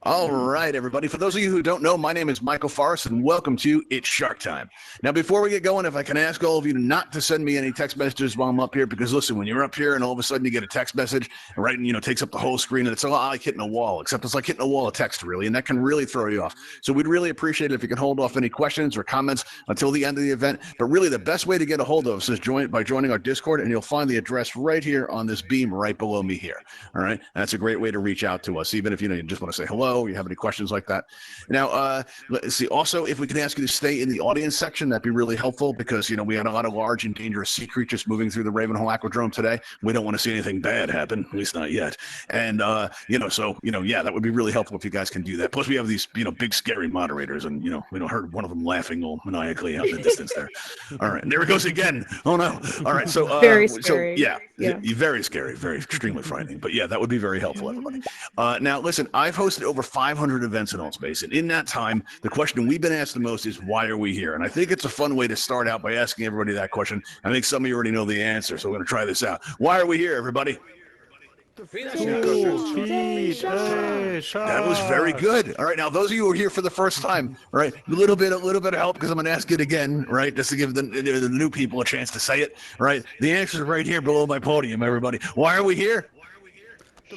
All right, everybody. For those of you who don't know, my name is Michael Forrest, and welcome to It's Shark Time. Now, before we get going, if I can ask all of you not to send me any text messages while I'm up here, because listen, when you're up here and all of a sudden you get a text message, right, and takes up the whole screen, and it's like hitting a wall, except it's like hitting a wall of text, really, and that can really throw you off. So we'd really appreciate it if you could hold off any questions or comments until the end of the event. But really, the best way to get a hold of us is by joining our Discord, and you'll find the address right here on this beam right below me here. All right, and that's a great way to reach out to us, even if you just want to say hello, or you have any questions like that. Now, let's see. Also, if we can ask you to stay in the audience section, that'd be really helpful because we had a lot of large and dangerous sea creatures moving through the Ravenhall Aquadrome today. We don't want to see anything bad happen, at least not yet. And yeah, that would be really helpful if you guys can do that. Plus, we have these big scary moderators, and we heard one of them laughing all maniacally out in the distance there. All right, and there it goes again. Oh no! All right, so very scary. So yeah, very scary, very extremely frightening. But yeah, that would be very helpful, everybody. Now, listen, I've hosted over 500 events in Altspace, and in that time, the question we've been asked the most is, why are we here? And I think it's a fun way to start out by asking everybody that question. I think some of you already know the answer, so we're going to try this out. Why are we here, everybody? That was very good. All right, now those of you who are here for the first time, right, a little bit of help because I'm going to ask it again, right, just to give the new people a chance to say it, right? The answer is right here below my podium, everybody. Why are we here?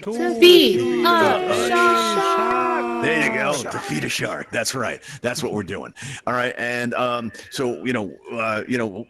To feed a shark. There you go. To feed a shark. That's right. That's what we're doing. All right. And so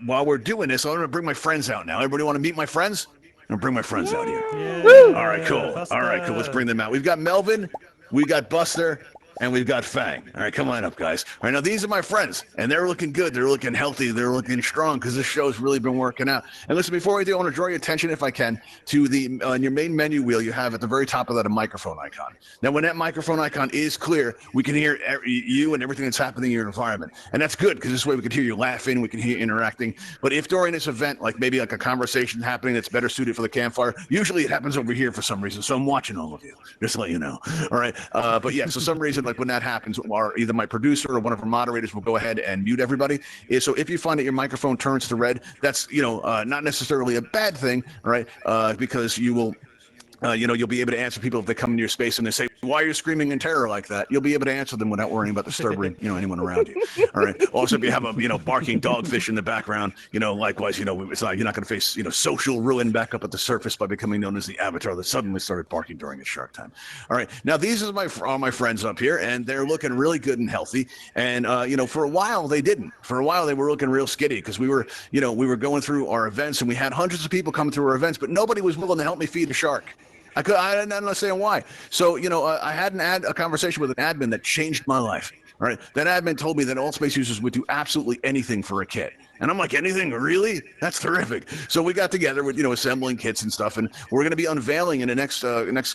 while we're doing this, I'm going to bring my friends out now. Everybody want to meet my friends? I'm going to bring my friends out here. Yeah. All right, cool. All right, cool. Let's bring them out. We've got Melvin, we got Buster, and we've got Fang. All right, come on up, guys. All right, now these are my friends, and they're looking good. They're looking healthy. They're looking strong because this show's really been working out. And listen, before we do, I want to draw your attention, if I can, to the on your main menu wheel you have at the very top of that a microphone icon. Now, when that microphone icon is clear, we can hear you and everything that's happening in your environment. And that's good because this way we can hear you laughing, we can hear you interacting. But if during this event, maybe a conversation happening that's better suited for the campfire, usually it happens over here for some reason. So I'm watching all of you, just to let you know. All right. But yeah, so some reason, when that happens, either my producer or one of our moderators will go ahead and mute everybody. So if you find that your microphone turns to red, that's not necessarily a bad thing, right? Because you will. You'll be able to answer people if they come into your space and they say, why are you screaming in terror like that? You'll be able to answer them without worrying about disturbing, anyone around you. All right. Also, if you have a, barking dogfish in the background, likewise, it's not, you're not going to face, social ruin back up at the surface by becoming known as the avatar that suddenly started barking during its shark time. All right. Now, these are my friends up here, and they're looking really good and healthy. And, for a while, they didn't. For a while, they were looking real skitty because we were going through our events, and we had hundreds of people coming through our events, but nobody was willing to help me feed a shark. I'm not saying why. So, I had a conversation with an admin that changed my life. All right. That admin told me that Altspace users would do absolutely anything for a kit. And I'm like, anything, really? That's terrific. So we got together with, assembling kits and stuff. And we're going to be unveiling in the next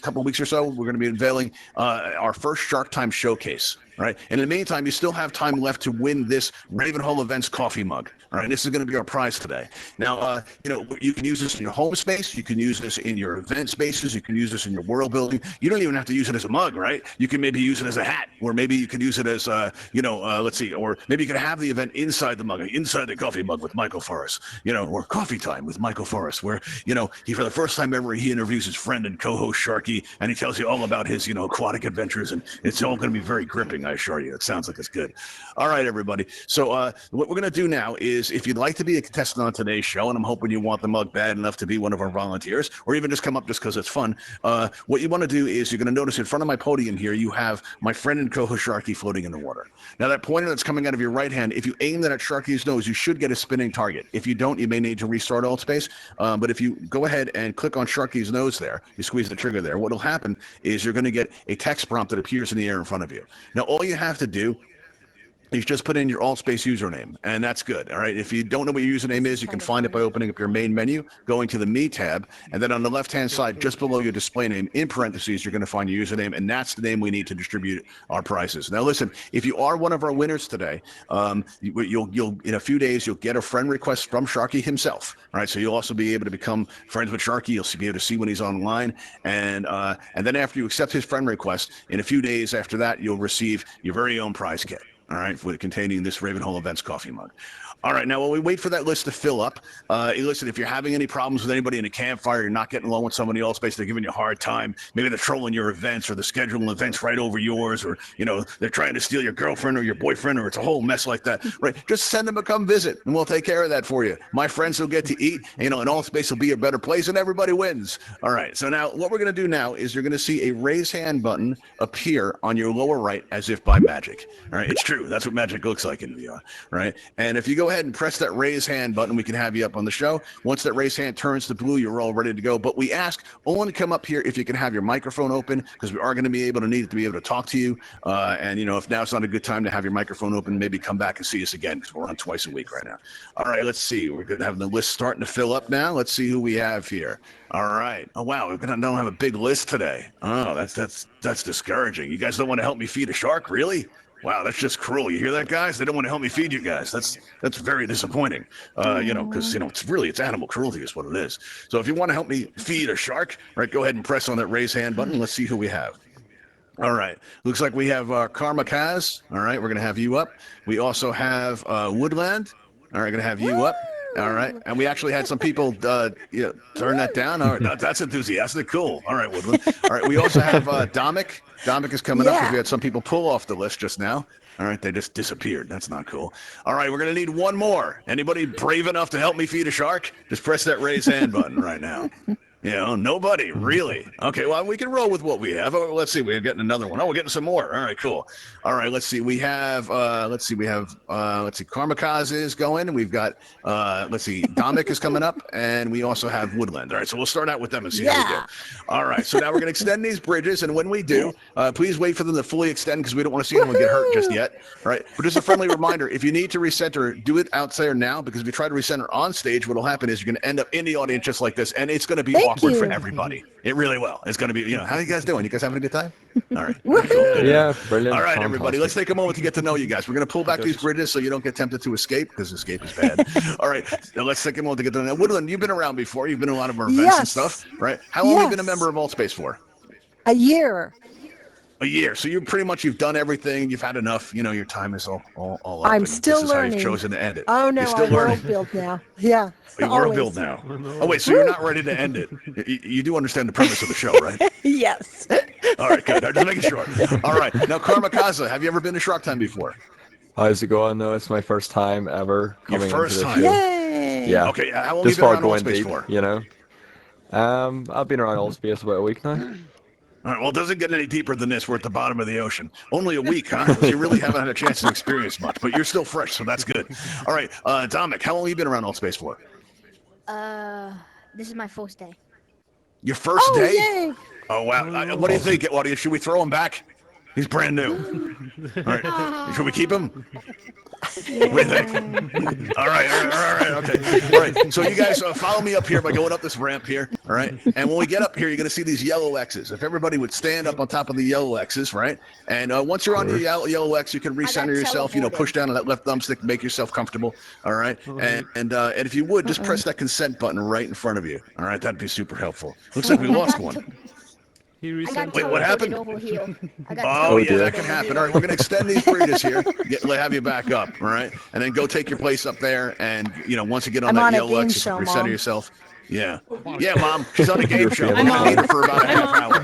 couple of weeks or so, we're going to be unveiling our first Shark Time showcase. Right. And in the meantime, you still have time left to win this Ravenhall Events coffee mug. All right. This is going to be our prize today. Now, you can use this in your home space. You can use this in your event spaces. You can use this in your world building. You don't even have to use it as a mug, right? You can maybe use it as a hat, or maybe you can use it as, let's see, or maybe you can have the event inside the mug, inside the coffee mug with Michael Forrest, or coffee time with Michael Forrest, where, he, for the first time ever, he interviews his friend and co-host Sharky, and he tells you all about his, aquatic adventures, and it's all going to be very gripping. I assure you. It sounds like it's good. All right, everybody. So what we're going to do now is, if you'd like to be a contestant on today's show, and I'm hoping you want the mug bad enough to be one of our volunteers, or even just come up just because it's fun, what you want to do is you're going to notice in front of my podium here, you have my friend and co-host Sharky floating in the water. Now, that pointer that's coming out of your right hand, if you aim that at Sharky's nose, you should get a spinning target. If you don't, you may need to restart Altspace. But if you go ahead and click on Sharky's nose there, you squeeze the trigger there, what will happen is you're going to get a text prompt that appears in the air in front of you. Now, all you have to do You just put in your Altspace username, and that's good. All right. If you don't know what your username is, you can find it by opening up your main menu, going to the Me tab, and then on the left-hand side, just below your display name, in parentheses, you're going to find your username, and that's the name we need to distribute our prizes. Now, listen, if you are one of our winners today, you'll in a few days you'll get a friend request from Sharky himself. All right. So you'll also be able to become friends with Sharky. You'll be able to see when he's online, and then after you accept his friend request, in a few days after that, you'll receive your very own prize kit. All right, containing this Ravenhall Events coffee mug. All right, now while we wait for that list to fill up, listen, if you're having any problems with anybody in a campfire, you're not getting along with somebody else, basically they're giving you a hard time, maybe they're trolling your events or they're scheduling events right over yours, or, they're trying to steal your girlfriend or your boyfriend, or it's a whole mess like that, right? Just send them to come visit, and we'll take care of that for you. My friends will get to eat, and Altspace will be a better place, and everybody wins. All right, so now what we're going to do now is you're going to see a raise hand button appear on your lower right as if by magic. All right, it's true. That's what magic looks like in VR, right? And if you go ahead and press that raise hand button, we can have you up on the show. Once that raise hand turns to blue, you're all ready to go. But we ask only to come up here if you can have your microphone open, because we are going to be able to need to be able to talk to you. And if now's not a good time to have your microphone open, maybe come back and see us again, because we're on twice a week right now. All right, let's see. We're going to have the list starting to fill up now. Let's see who we have here. All right. Oh, wow. We don't have a big list today. Oh, that's discouraging. You guys don't want to help me feed a shark, really? Wow, that's just cruel. You hear that, guys? They don't want to help me feed you guys. That's very disappointing. Because it's animal cruelty is what it is. So if you want to help me feed a shark, right, go ahead and press on that raise hand button. Let's see who we have. All right. Looks like we have Karma Kaz. All right, we're gonna have you up. We also have Woodland. All right, gonna have you up. All right, and we actually had some people turn that down. All right, that's enthusiastic. Cool. All right, Woodland. All right, we also have Domik. Domik is coming up because we had some people pull off the list just now. All right, they just disappeared. That's not cool. All right, we're going to need one more. Anybody brave enough to help me feed a shark? Just press that raise hand button right now. Nobody, really. Okay, well, we can roll with what we have. Oh, let's see, we're getting another one. Oh, we're getting some more. All right, cool. All right, let's see. We have, Karmakaz is going, and we've got, Domik is coming up, and we also have Woodland. All right, so we'll start out with them and see how we go. All right, so now we're going to extend these bridges, and when we do, please wait for them to fully extend, because we don't want to see anyone get hurt just yet. All right, but just a friendly reminder, if you need to recenter, do it out there now, because if you try to recenter on stage, what'll happen is you're going to end up in the audience just like this, and it's going to be awkward for everybody. It really will. It's going to be, how are you guys doing? You guys having a good time? All right. Cool. Yeah, brilliant. All right, everybody, let's take a moment to get to know you guys. We're going to pull back these bridges so you don't get tempted to escape, because escape is bad. All right, now let's take a moment to get to know. Woodland, you've been around before. You've been to a lot of our events and stuff, right? How long have you been a member of Altspace for? A year. A year. So you've done everything. You've had enough. Your time is all up. I'm still learning. This is how you've chosen to end it. Oh, no, You're still I learning. world build now. Yeah. You world build now. Oh, wait, so you're not ready to end it. You do understand the premise of the show, right? Yes. All right, good. I'm just making sure. All right. Now, Karmakaza, have you ever been to Shark Time before? How's it going? No, it's my first time ever coming Your first into this time? show. Yay. Yeah. Okay, how long Just have you far been around going Altspace deep, for? I've been around Altspace about a week now. All right, well, it doesn't get any deeper than this. We're at the bottom of the ocean. Only a week, huh? So you really haven't had a chance to experience much, but you're still fresh, so that's good. All right, Dominic, how long have you been around Altspace for? This is my first day. Your first day? Yay. Oh, wow. What do you think, audience? Should we throw him back? He's brand new. All right. Should we keep him? What do you think? All right. Okay. All right. So you guys follow me up here by going up this ramp here. All right. And when we get up here, you're going to see these yellow X's. If everybody would stand up on top of the yellow X's, right? And once you're on your yellow X, you can recenter yourself. Push down on that left thumbstick, make yourself comfortable. All right. And if you would, just press that consent button right in front of you. All right. That'd be super helpful. Looks like we lost one. I got Wait, what happened? over here. Oh, yeah, dear. that can happen. All right, we're going to extend these bridges here, have you back up, all right? And then go take your place up there, and, once you get on I'm that on a yellow game X, show, recenter Mom. yourself. Yeah. Yeah, Mom. She's on a game show. We're I'm going to need her for about a half hour.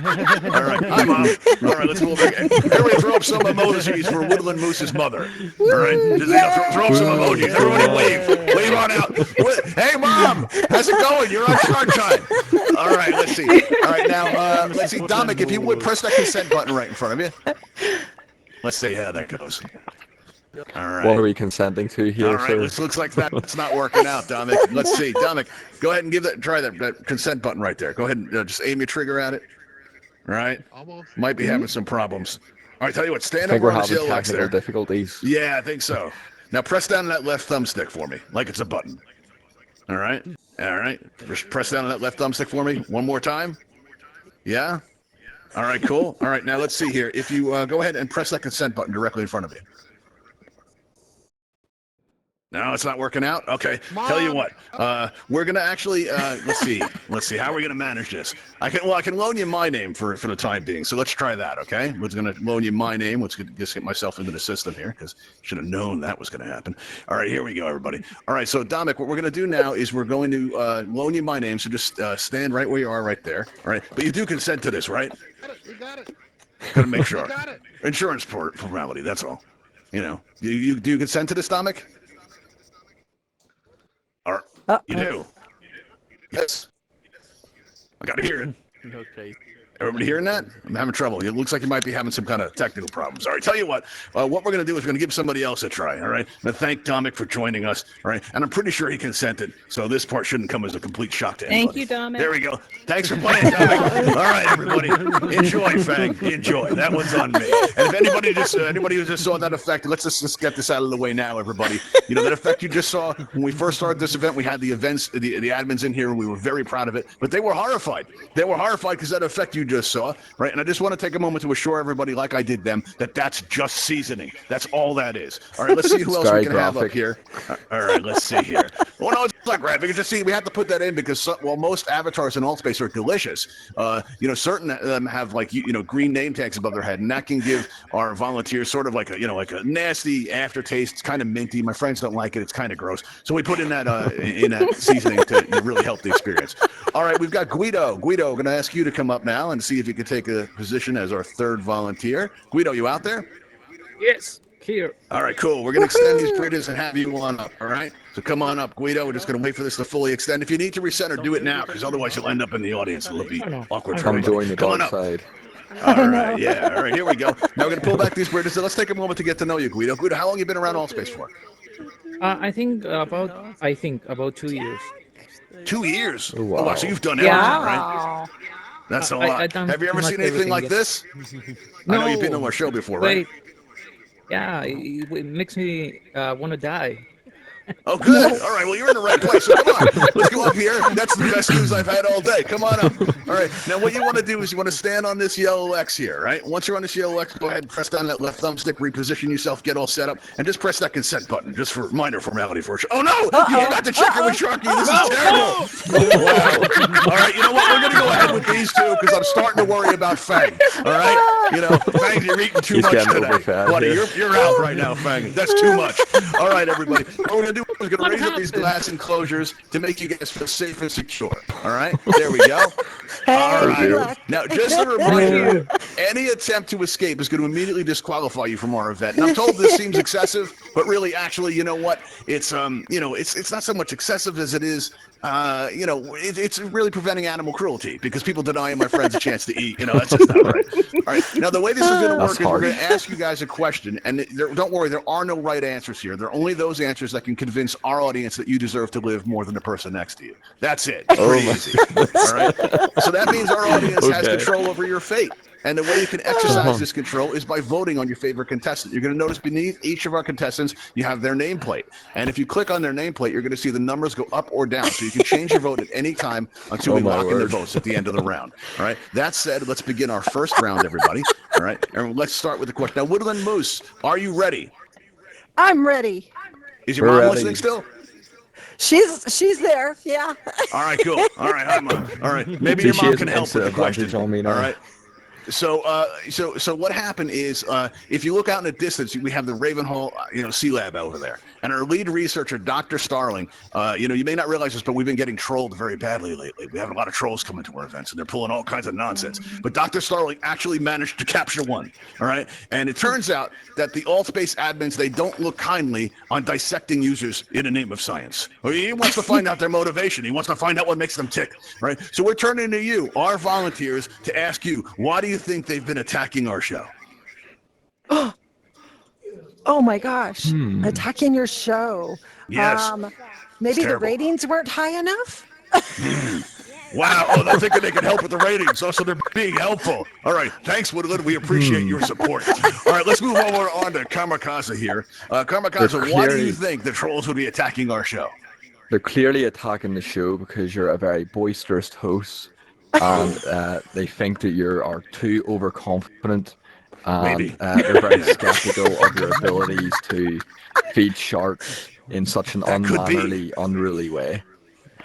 All right. Hi, Mom. All right, let's move back. Everybody throw up some emojis for Woodland Moose's mother. All right? Just, throw up some emojis. Everybody wave. Wave on out. Hey, Mom. How's it going? You're on Shark Time. All right, let's see. All right, now, let's see. Dominic, if you would, press that consent button right in front of you. Let's see how that goes. All right. What are we consenting to here, All right, sir? looks like that's not working out, Dominic. Let's see. Dominic, go ahead and try that consent button right there. Go ahead and just aim your trigger at it. All right. Might be having some problems. All right, tell you what, I stand think over we're on this having yellow X technical there. difficulties. Yeah, I think so. Now press down that left thumbstick for me, like it's a button. All right? All right. Just press down on that left thumbstick for me one more time. Yeah? All right, cool. All right, now let's see here. If you go ahead and press that consent button directly in front of you. No, it's not working out. Okay, tell you what, we're gonna actually let's see. How are we gonna manage this? I can loan you my name for the time being. So let's try that. Okay, we're gonna loan you my name. Let's just get myself into the system here because should have known that was gonna happen. All right, here we go, everybody. All right, so Dominic, what we're gonna do now is we're going to loan you my name. So just stand right where you are, right there. All right, but you do consent to this, right? You got it. Gotta make sure. You got it. Insurance formality. That's all. You know, you do you consent to this, Dominic? You do? Yes. I gotta hear it. Okay. Everybody hearing that? I'm having trouble. It looks like you might be having some kind of technical problems. All right, tell you what we're going to do is we're going to give somebody else a try, all right? I'm going to thank Dominic for joining us, all right? And I'm pretty sure he consented, so this part shouldn't come as a complete shock to anybody. Thank you, Dominic. There we go. Thanks for playing, Dominic. All right, everybody. Enjoy, Fang. Enjoy. That one's on me. And if anybody who just saw that effect, let's just get this out of the way now, everybody. You know, that effect you just saw, when we first started this event, we had the admins in here, and we were very proud of it, but they were horrified. They were horrified because that effect you just saw, right? And I just want to take a moment to assure everybody, like I did them, that that's just seasoning. That's all that is. All right, let's see who else we can have up here. All right, let's see here. Well, no, it's not graphic. Just see, we have to put that in because while most avatars in Altspace are delicious, you know, certain of them have like green name tags above their head, and that can give our volunteers sort of like a nasty aftertaste. It's kind of minty. My friends don't like it. It's kind of gross. So we put in that seasoning to really help the experience. All right, we've got Guido. Guido, going to ask you to come up now and see if you can take a position as our third volunteer. Guido, you out there? Yes, here. All right, cool. We're going to extend these bridges and have you on up, all right? So come on up, Guido. We're just going to wait for this to fully extend. If you need to recenter, do it now, because otherwise you'll end up in the audience. It'll be awkward for Come everybody. join the Come on dark up. side. All right, yeah. All right, here we go. Now we're going to pull back these bridges. So let's take a moment to get to know you, Guido. Guido, how long have you been around Altspace for? I think about 2 years. 2 years? Oh, wow. Oh, wow, so you've done everything, right? Yeah. That's a I lot. done Have you ever pretty seen much anything like everything, this? I know you've been on our show before, right? Wait. Yeah, it makes me want to die. Oh, good. All right. Well, you're in the right place. So come on. Let's go up here. That's the best news I've had all day. Come on up. All right. Now, what you want to do is you want to stand on this yellow X here, right? Once you're on this yellow X, go ahead and press down that left thumbstick, reposition yourself, get all set up, and just press that consent button, just for minor formality for sure. Oh, no! You forgot to check it with Sharky. This is terrible. Wow. All right. You know what? We're going to go ahead with these two because I'm starting to worry about Fang. All right? You know, Fang, you're eating too He's much getting today. overfed Buddy, here. you're out right now, Fang. That's too much. All right, everybody. What we're going to do is going to raise up these glass enclosures to make you guys feel safe and secure. All right? There we go. All Good right. luck. Now, just a reminder, any attempt to escape is going to immediately disqualify you from our event. And I'm told this seems excessive, but really, actually, you know what? It's it's not so much excessive as it is it's really preventing animal cruelty because people denying my friends a chance to eat. That's just not right. All right. Now, the way this is going to work is we're going to ask you guys a question, and don't worry, there are no right answers here. There are only those answers that can convince our audience that you deserve to live more than the person next to you. That's it. It's pretty easy. All right. So that means our audience has control over your fate. And the way you can exercise this control is by voting on your favorite contestant. You're going to notice beneath each of our contestants, you have their nameplate. And if you click on their nameplate, you're going to see the numbers go up or down. So you can change your vote at any time until we lock in the votes at the end of the round. All right. That said, let's begin our first round, everybody. All right. And let's start with the question. Now, Woodland Moose, are you ready? I'm ready. Is your mom listening still? She's there. Yeah. All right, cool. All right, hi, Mom. All right. Maybe your mom can help with the question. On me now. All right. So what happened is, if you look out in the distance, we have the Ravenhall, Sea-Lab over there, and our lead researcher, Dr. Starling. You may not realize this, but we've been getting trolled very badly lately. We have a lot of trolls coming to our events, and they're pulling all kinds of nonsense. But Dr. Starling actually managed to capture one. All right, and it turns out that the Altspace admins, they don't look kindly on dissecting users in the name of science. He wants to find out their motivation. He wants to find out what makes them tick. Right. So we're turning to you, our volunteers, to ask you, why do you think they've been attacking our show? Oh my gosh. Attacking your show. Yes. Maybe the terrible. ratings weren't high enough? Wow. Oh, they're thinking they can help with the ratings. Also, they're being helpful. All right. Thanks, Woodland. We appreciate your support. All right. Let's move on to Kamikaze here. Kamikaze, why do you think the trolls would be attacking our show? They're clearly attacking the show because you're a very boisterous host, and they think that you are too overconfident, and they're very skeptical of your abilities to feed sharks in such an unmannerly, unruly way.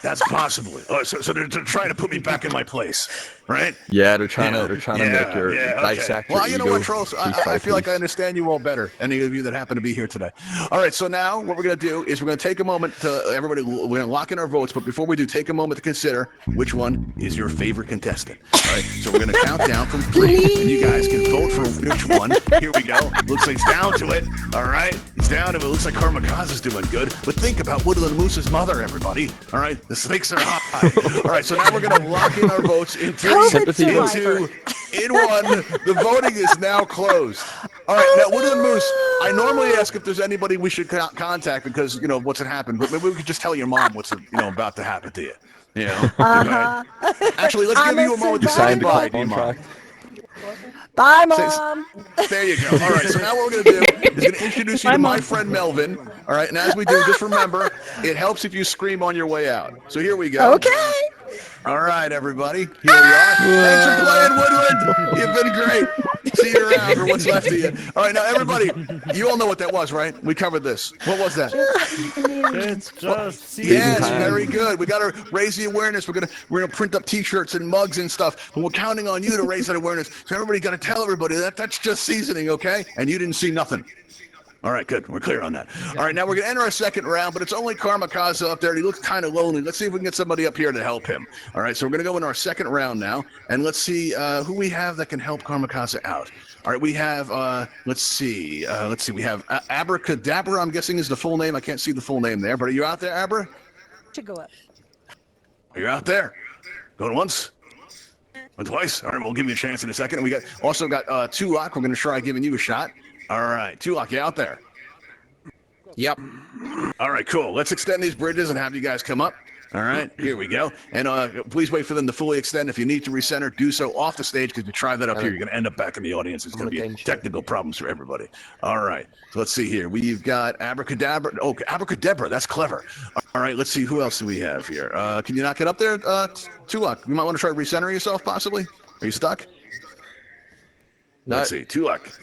That's possible. Oh, so they're trying to put me back in my place, right? Yeah, they're trying to make your dissect your Well, you know ego what, trolls? I feel like I understand you all better. Any of you that happen to be here today. All right. So now what we're gonna do is we're gonna take a moment to everybody. We're gonna lock in our votes, but before we do, take a moment to consider which one is your favorite contestant. All right. So we're gonna count down from 3, and you guys can vote for which one. Here we go. Looks like it's down to it. All right. It's down to it. Looks like Kamikaze's doing good. But think about Woodland Moose's mother, everybody. All right. The stakes are high. All right. So now we're gonna lock in our votes in 3, 2, in 1. The voting is now closed. All right, now Woodland Moose, I normally ask if there's anybody we should contact because what's happened, but maybe we could just tell your mom what's about to happen to you. Actually, let's give you a moment to say goodbye. Bye, Mom. There you go. All right, so now what we're going to do is going to introduce you to my friend Melvin. All right, and as we do, just remember, it helps if you scream on your way out. So here we go. Okay. All right, everybody. Here we are. Thanks for playing, Woodland. You've been great. See you around for what's left of you. All right, now, everybody, you all know what that was, right? We covered this. What was that? It's just Yes, very good. We got to raise the awareness. We're gonna print up T-shirts and mugs and stuff. And we're counting on you to raise that awareness. So everybody got to tell everybody that's just seasoning, okay? And you didn't see nothing. All right, good. We're clear on that. All right, now we're going to enter our second round, but it's only Kamikaze up there, and he looks kind of lonely. Let's see if we can get somebody up here to help him. All right, so we're going to go in our second round now, and let's see who we have that can help Kamikaze out. All right, we have, let's see, we have Abracadabra, I'm guessing is the full name. I can't see the full name there, but are you out there, Abra? Should go up. You're out there. Going once. Went twice. All right, we'll give you a chance in a second. And we also got Tulak. We're going to try giving you a shot. All right, Tulak, you out there? Yep. All right, cool. Let's extend these bridges and have you guys come up. All right, here we go. And please wait for them to fully extend. If you need to recenter, do so off the stage because you try that up here, you're going to end up back in the audience. It's going to be technical problems for everybody. All right, so let's see here. We've got Abracadabra. Oh, Abracadabra, that's clever. All right, let's see. Who else do we have here? Can you not get up there, Tulak? You might want to try to recenter yourself, possibly. Are you stuck? No. Let's see. Tulak,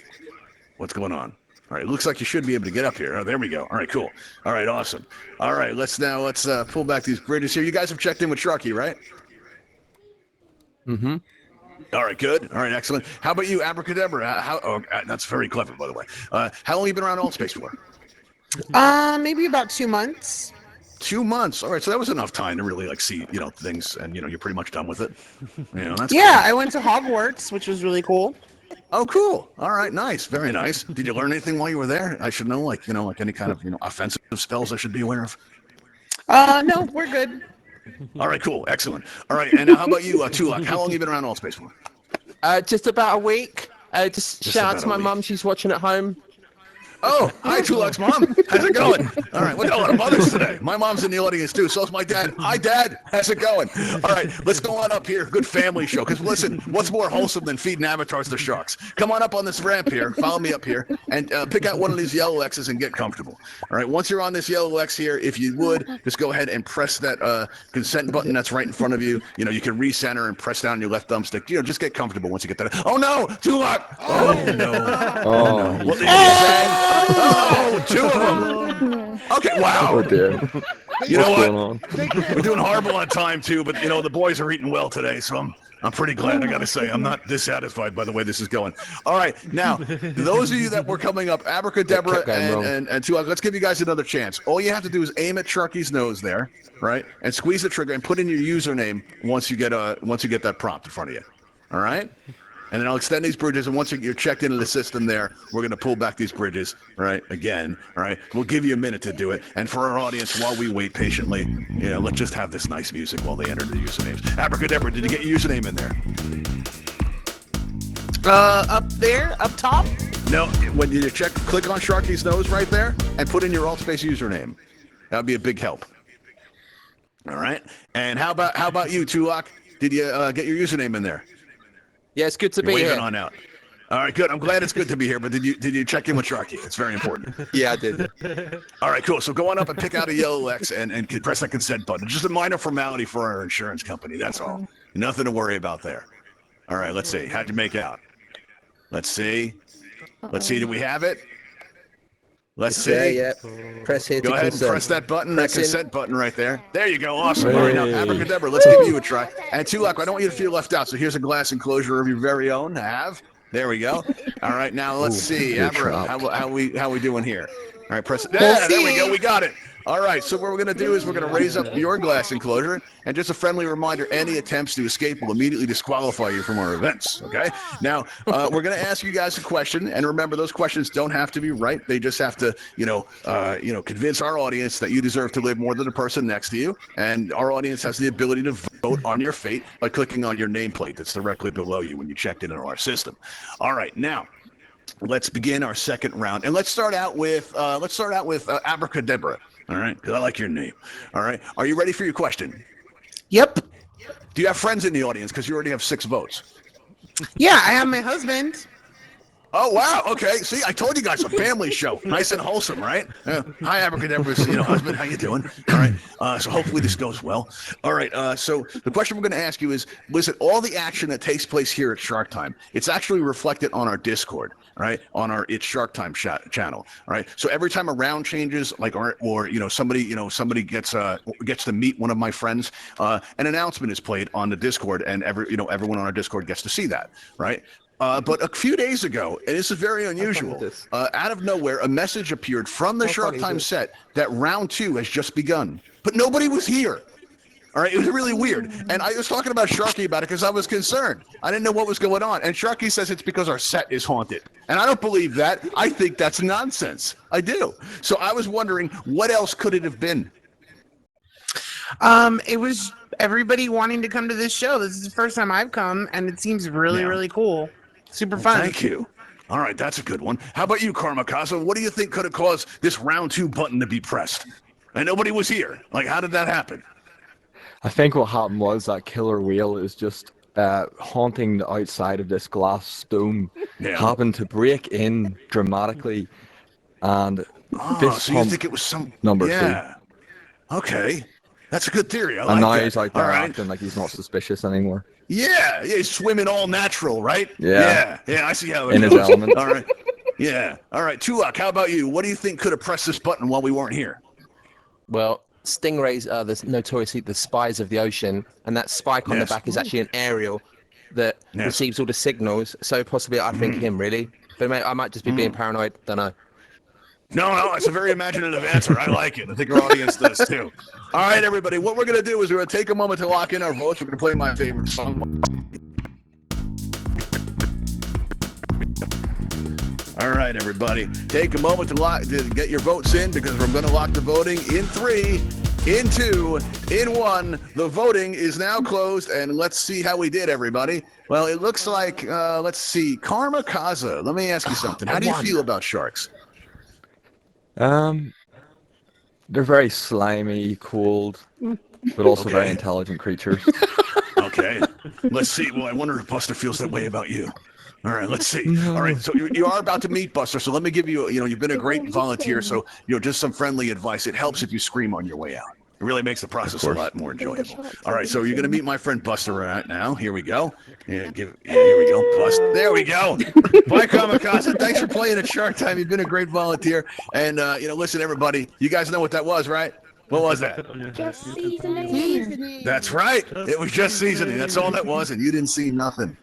what's going on? All right, looks like you should be able to get up here. Oh, there we go. All right, cool. All right, awesome. All right, let's pull back these bridges here. You guys have checked in with Sharky, right? Mm-hmm. All right, good. All right, excellent. How about you, Abracadabra? That's very clever, by the way. How long have you been around Altspace for? Maybe about 2 months. 2 months. All right, so that was enough time to really see, things, and you're pretty much done with it. That's Yeah, cool. I went to Hogwarts, which was really cool. Oh, cool. All right, nice. Very nice. Did you learn anything while you were there? I should know, like any kind of, offensive spells I should be aware of. No, we're good. All right, cool. Excellent. All right, and how about you, Tulak? How long have you been around Altspace for? Just about a week. Just shout out to my mum. She's watching at home. Oh, hi, Tulak's mom. How's it going? All right, we got a lot of mothers today. My mom's in the audience, too. So is my dad. Hi, Dad. How's it going? All right, let's go on up here. Good family show. Because, listen, what's more wholesome than feeding avatars to sharks? Come on up on this ramp here. Follow me up here. And pick out one of these yellow X's and get comfortable. All right, once you're on this yellow X here, if you would, just go ahead and press that consent button that's right in front of you. You can recenter and press down your left thumbstick. Just get comfortable once you get that. Oh, no, Tulak. Oh, no. Oh, What did you say? Oh, 2 of them. Okay, wow. oh dear. You know What's what? going on? We're doing horrible on time too, but the boys are eating well today, so I'm pretty glad. I gotta say, I'm not dissatisfied by the way this is going. All right, now those of you that were coming up, Abracadabra and Tulak, let's give you guys another chance. All you have to do is aim at Sharky's nose there, right, and squeeze the trigger and put in your username once you get that prompt in front of you. All right. And then I'll extend these bridges, and once you're checked into the system there, we're going to pull back these bridges, right, again, all right? We'll give you a minute to do it. And for our audience, while we wait patiently, let's just have this nice music while they enter the usernames. Abracadabra, did you get your username in there? Up there, up top. No, when you click on Sharky's nose right there, and put in your Altspace username. That would be a big help. All right. And how about you, Tulak? Did you get your username in there? Yeah, it's good to You're be waving here. on out. All right, good. I'm glad it's good to be here. But did you check in with Sharky? It's very important. Yeah, I did. All right, cool. So go on up and pick out a yellow X and press that consent button. Just a minor formality for our insurance company. That's all. Nothing to worry about there. All right, let's see. How'd you make out? Let's see. Let's see. Do we have it? Let's see. Yeah. Press here Go to ahead and consent. press that button, that Press in. consent button right there. There you go. Awesome. All right, now, Abracadabra, let's give you a try. And Tulak, I don't want you to feel left out, so here's a glass enclosure of your very own. There we go. All right, now let's see. you're Abra, trapped. how we doing here? All right, press it. There we go. We got it. All right, so what we're going to do is we're going to raise up your glass enclosure, and just a friendly reminder, any attempts to escape will immediately disqualify you from our events, okay? Now, we're going to ask you guys a question, and remember, those questions don't have to be right. They just have to, convince our audience that you deserve to live more than the person next to you, and our audience has the ability to vote on your fate by clicking on your nameplate that's directly below you when you checked into our system. All right, now, let's begin our second round, and let's start out with Abracadabra. All right, because I like your name. All right, are you ready for your question? Yep. Do you have friends in the audience? Because you already have 6 votes. Yeah, I have my husband. Oh, wow. Okay. See, I told you guys, a family show. Nice and wholesome, right? Hi, Abracadabra's husband. How you doing? All right. So hopefully this goes well. All right. So the question we're going to ask you is, listen, all the action that takes place here at Shark Time, it's actually reflected on our Discord, right? On our It's Shark Time channel, right? So every time a round changes, like, or somebody gets to meet one of my friends, an announcement is played on the Discord, and everyone on our Discord gets to see that, right? But a few days ago, and this is very unusual, out of nowhere, a message appeared from the Shark Time set that round 2 has just begun. But nobody was here. All right, it was really weird. And I was talking about Sharky about it because I was concerned. I didn't know what was going on. And Sharky says it's because our set is haunted. And I don't believe that. I think that's nonsense. I do. So I was wondering, what else could it have been? It was everybody wanting to come to this show. This is the first time I've come, and it seems really, really cool. Super fun. Thank you. All right, that's a good one. How about you, Karmakaza? What do you think could have caused this round 2 button to be pressed? And nobody was here. Like, how did that happen? I think what happened was that killer whale is just haunting the outside of this glass dome. Happened to break in dramatically, and so you think it was some number 2. Okay, that's a good theory. I And like now that. he's out there All right. acting like he's not suspicious anymore. Yeah, he's swimming all natural, right? Yeah. Yeah, I see how it In goes. his element. All right. Yeah. All right, Tulak, how about you? What do you think could have pressed this button while we weren't here? Well, stingrays are notoriously the spies of the ocean, and that spike on the back is actually an aerial that receives all the signals. So possibly I think him, really. But I might just be being paranoid. Don't know. No, it's a very imaginative answer. I like it. I think our audience does too. All right, everybody. What we're going to do is we're going to take a moment to lock in our votes. We're going to play my favorite song. All right, everybody. Take a moment to get your votes in, because we're going to lock the voting in 3, in 2, in 1. The voting is now closed, and let's see how we did, everybody. Well, it looks like, let's see, Karmakaza. Let me ask you something. How do you feel about sharks? They're very slimy, cold, but also very intelligent creatures. Okay. Let's see. Well, I wonder if Buster feels that way about you. All right, let's see. All right, so you are about to meet Buster, so let me give you, you've been a great volunteer, so, just some friendly advice. It helps if you scream on your way out. It really makes the process a lot more enjoyable. All right, so you're going to meet my friend Buster right now. Here we go. Here we go. Buster. There we go. Bye, Kamikaze. Thanks for playing at Shark Time. You've been a great volunteer. And, listen, everybody, you guys know what that was, right? What was that? Just seasoning. That's right. It was just seasoning. That's all that was, and you didn't see nothing.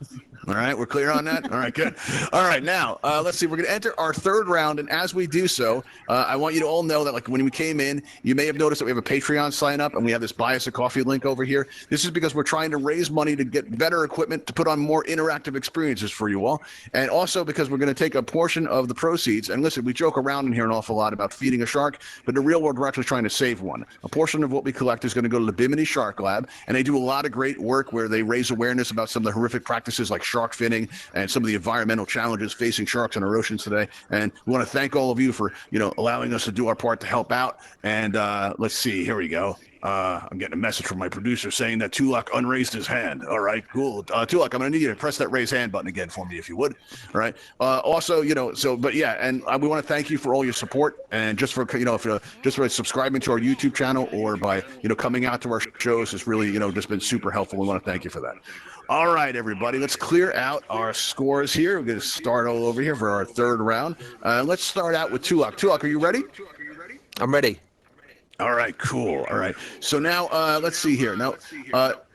All right, we're clear on that? All right, good. All right, now, let's see. We're going to enter our third round, and as we do so, I want you to all know that, like, when we came in, you may have noticed that we have a Patreon sign up, and we have this Buy Us a Coffee link over here. This is because we're trying to raise money to get better equipment to put on more interactive experiences for you all, and also because we're going to take a portion of the proceeds, and listen, we joke around in here an awful lot about feeding a shark, but in the real world, we're actually trying to save one. A portion of what we collect is going to go to the Bimini Shark Lab, and they do a lot of great work where they raise awareness about some of the horrific practices like shark finning and some of the environmental challenges facing sharks in our oceans today. And we want to thank all of you for, allowing us to do our part to help out. And let's see, here we go. I'm getting a message from my producer saying that Tulak unraised his hand. All right, cool. Tulak, I'm going to need you to press that raise hand button again for me, if you would. All right. Also, but yeah, and we want to thank you for all your support, and just for just for subscribing to our YouTube channel, or by coming out to our shows. It's really just been super helpful. We want to thank you for that. All right, everybody, let's clear out our scores here. We're going to start all over here for our third round. Let's start out with Tulak. Tulak, are you ready? I'm ready. All right, cool. All right. So now, let's see here. Now,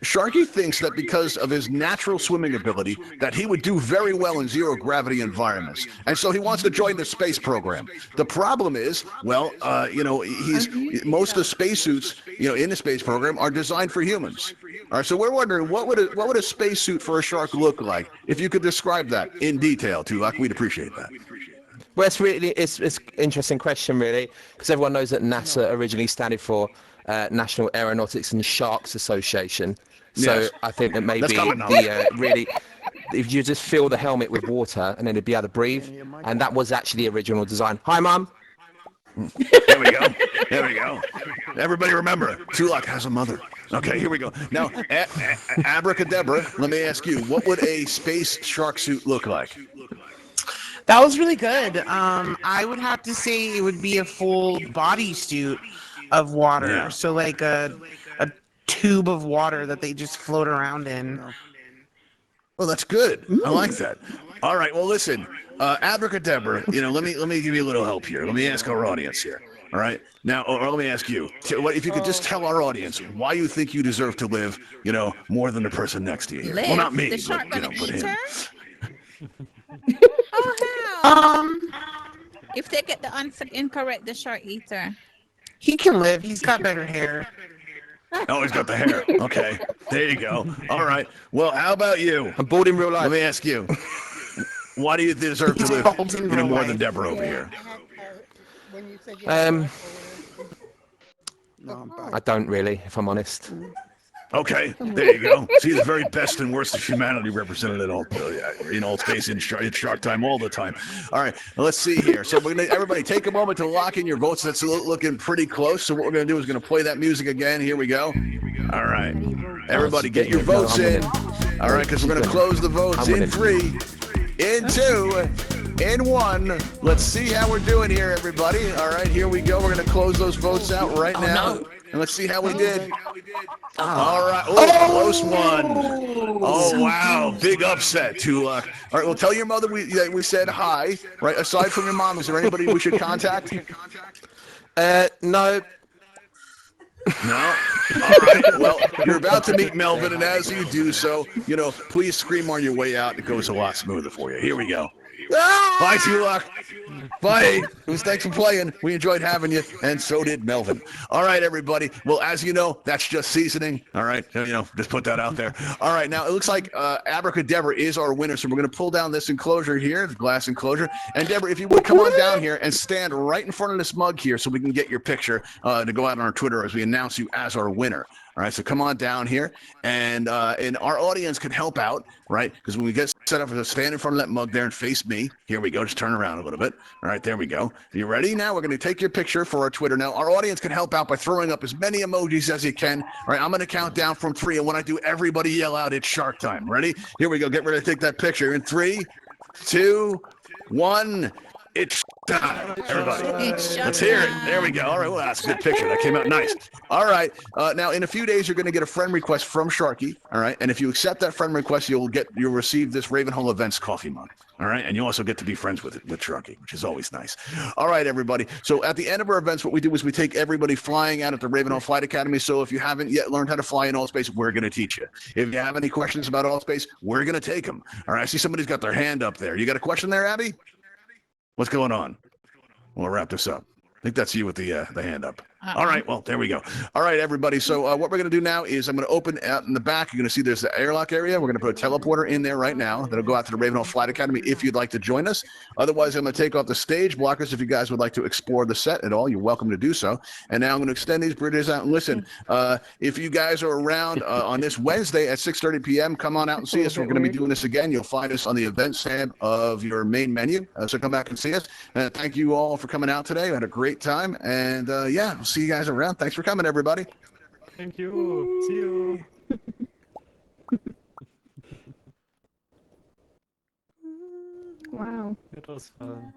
Sharky thinks that because of his natural swimming ability, that he would do very well in zero-gravity environments. And so he wants to join the space program. The problem is, well, most of the spacesuits, in the space program are designed for humans. All right, so we're wondering, what would a spacesuit for a shark look like? If you could describe that in detail, Tulak, we'd appreciate that. Well, it's an interesting question, really, because everyone knows that NASA originally standed for National Aeronautics and Sharks Association. So Yes. I think that maybe That's if you just fill the helmet with water and then it'd be able to breathe, and that was actually the original design. Hi, Mum. There we go. There we go. Everybody remember, Tulak has a mother. Okay, here we go. Now, Abracadabra, let me ask you, what would a space shark suit look like? That was really good. I would have to say it would be a full bodysuit of water. Yeah. So like a tube of water that they just float around in. Well, that's good. I like that. All right. Well, listen, Abracadabra, let me give you a little help here. Let me ask our audience here. All right. Now, or let me ask you, if you could just tell our audience why you think you deserve to live, more than the person next to you here. Well, not me, The shark but, gonna but eat him. her? Oh hell! If they get the answer incorrect, the shark eater. He can live. He's got better hair. Oh, he's got the hair. Okay. There you go. All right. Well, how about you? I'm bored in real life. Let me ask you. Why do you deserve to live, Bald in real more life. than Deborah over here? I don't really, if I'm honest. Okay, there you go. See, the very best and worst of humanity represented in Altspace in Shark Time all the time. All right, let's see here. So we're gonna everybody take a moment to lock in your votes. That's looking pretty close. So what we're gonna do is gonna play that music again. Here we go. All right, everybody, get your votes in. All right, because we're gonna close the votes in 3, in 2, in 1. Let's see how we're doing here, everybody. All right, here we go. We're gonna close those votes out right now. And let's see how we did. All right. Oh, close one. Oh, wow. Big upset, Tulak. All right. Well, tell your mother we said hi. Right. Aside from your mom, is there anybody we should contact? No. No. All right. Well, you're about to meet Melvin, and as you do so, please scream on your way out. It goes a lot smoother for you. Here we go. Bye, Tulak. Bye. Thanks for playing. We enjoyed having you, and so did Melvin. All right, everybody. Well, as you know, that's just seasoning. All right, just put that out there. All right, now it looks like Abracadabra is our winner, so we're going to pull down this enclosure here, the glass enclosure. And Deborah, if you would come on down here and stand right in front of this mug here, so we can get your picture to go out on our Twitter as we announce you as our winner. All right, so come on down here, and our audience can help out, right? Because when we get set up, to stand in front of that mug there and face me. Here we go. Just turn around a little bit. All right, there we go. Are you ready? Now we're going to take your picture for our Twitter. Now our audience can help out by throwing up as many emojis as you can. All right, I'm going to count down from 3, and when I do, everybody yell out, "It's Shark Time!" Ready? Here we go. Get ready to take that picture in 3, 2, 1. It's time. Everybody, let's hear it. There we go. All right, well, that's a good picture. That came out nice. All right, now in a few days, you're going to get a friend request from Sharky. All right, and if you accept that friend request, you'll receive this Ravenhall Events coffee mug. All right, and you also get to be friends with Sharky, which is always nice. All right, everybody. So at the end of our events, what we do is we take everybody flying out at the Ravenhall Flight Academy. So if you haven't yet learned how to fly in Altspace, we're going to teach you. If you have any questions about Altspace, we're going to take them. All right, I see somebody's got their hand up there. You got a question there, Abby? What's going on? We'll wrap this up. I think that's you with the hand up. All right, well, there we go. All right, everybody. So what we're going to do now is I'm going to open out in the back. You're going to see there's the airlock area. We're going to put a teleporter in there right now. That'll go out to the Ravenhall Flight Academy if you'd like to join us. Otherwise, I'm going to take off the stage blockers. If you guys would like to explore the set at all, you're welcome to do so. And now I'm going to extend these bridges out. And listen, if you guys are around on this Wednesday at 6:30 p.m., come on out and see us. We're going to be doing this again. You'll find us on the events tab of your main menu. So come back and see us. Thank you all for coming out today. We had a great time. And yeah, we'll see you guys around. Thanks for coming, everybody. Thank you. See you. Wow. It was fun.